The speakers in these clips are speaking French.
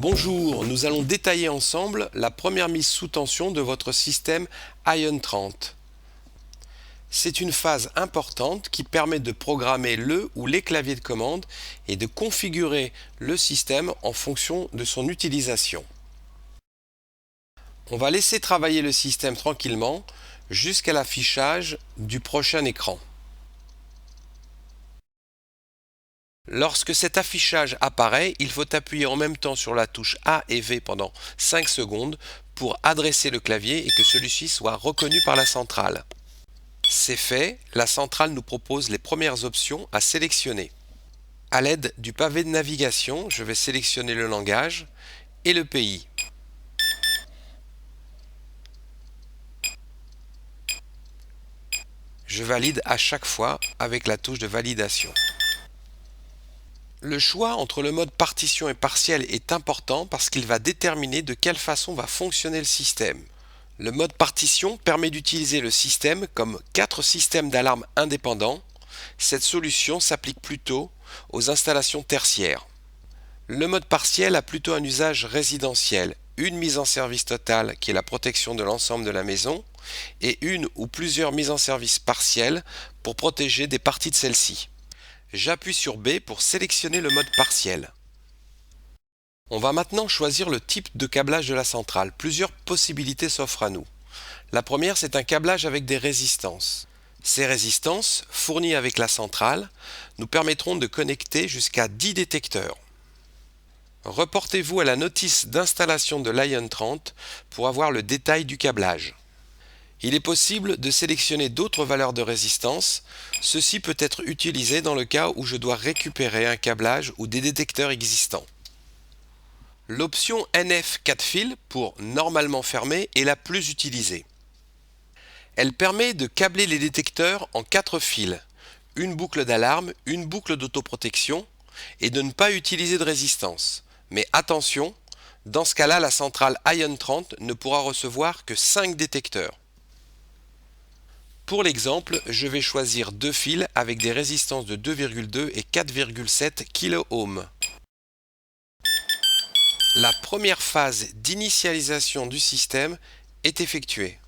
Bonjour, nous allons détailler ensemble la première mise sous tension de votre système Ion 30. C'est une phase importante qui permet de programmer le ou les claviers de commande et de configurer le système en fonction de son utilisation. On va laisser travailler le système tranquillement jusqu'à l'affichage du prochain écran. Lorsque cet affichage apparaît, il faut appuyer en même temps sur la touche A et V pendant 5 secondes pour adresser le clavier et que celui-ci soit reconnu par la centrale. C'est fait, la centrale nous propose les premières options à sélectionner. À l'aide du pavé de navigation, je vais sélectionner le langage et le pays. Je valide à chaque fois avec la touche de validation. Le choix entre le mode partition et partiel est important parce qu'il va déterminer de quelle façon va fonctionner le système. Le mode partition permet d'utiliser le système comme 4 systèmes d'alarme indépendants. Cette solution s'applique plutôt aux installations tertiaires. Le mode partiel a plutôt un usage résidentiel, une mise en service totale qui est la protection de l'ensemble de la maison et une ou plusieurs mises en service partielles pour protéger des parties de celle-ci. J'appuie sur B pour sélectionner le mode partiel. On va maintenant choisir le type de câblage de la centrale. Plusieurs possibilités s'offrent à nous. La première, c'est un câblage avec des résistances. Ces résistances, fournies avec la centrale, nous permettront de connecter jusqu'à 10 détecteurs. Reportez-vous à la notice d'installation de l'Ion 30 pour avoir le détail du câblage. Il est possible de sélectionner d'autres valeurs de résistance. Ceci peut être utilisé dans le cas où je dois récupérer un câblage ou des détecteurs existants. L'option NF 4 fils pour normalement fermé est la plus utilisée. Elle permet de câbler les détecteurs en 4 fils, une boucle d'alarme, une boucle d'autoprotection et de ne pas utiliser de résistance. Mais attention, dans ce cas-là, la centrale Ion 30 ne pourra recevoir que 5 détecteurs. Pour l'exemple, je vais choisir 2 fils avec des résistances de 2,2 et 4,7 kΩ. La première phase d'initialisation du système est effectuée.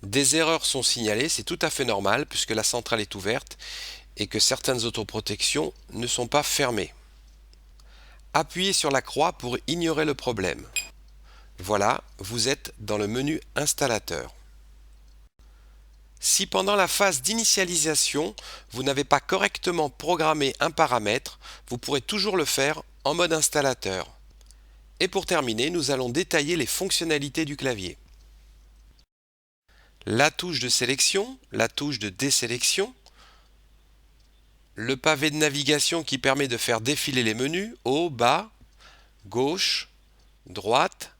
Des erreurs sont signalées, c'est tout à fait normal puisque la centrale est ouverte et que certaines autoprotections ne sont pas fermées. Appuyez sur la croix pour ignorer le problème. Voilà, vous êtes dans le menu installateur. Si pendant la phase d'initialisation, vous n'avez pas correctement programmé un paramètre, vous pourrez toujours le faire en mode installateur. Et pour terminer, nous allons détailler les fonctionnalités du clavier. La touche de sélection, la touche de désélection, le pavé de navigation qui permet de faire défiler les menus, haut, bas, gauche, droite,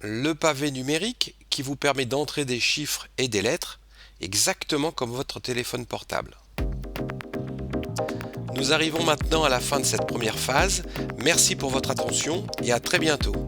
le pavé numérique qui vous permet d'entrer des chiffres et des lettres, exactement comme votre téléphone portable. Nous arrivons maintenant à la fin de cette première phase. Merci pour votre attention et à très bientôt.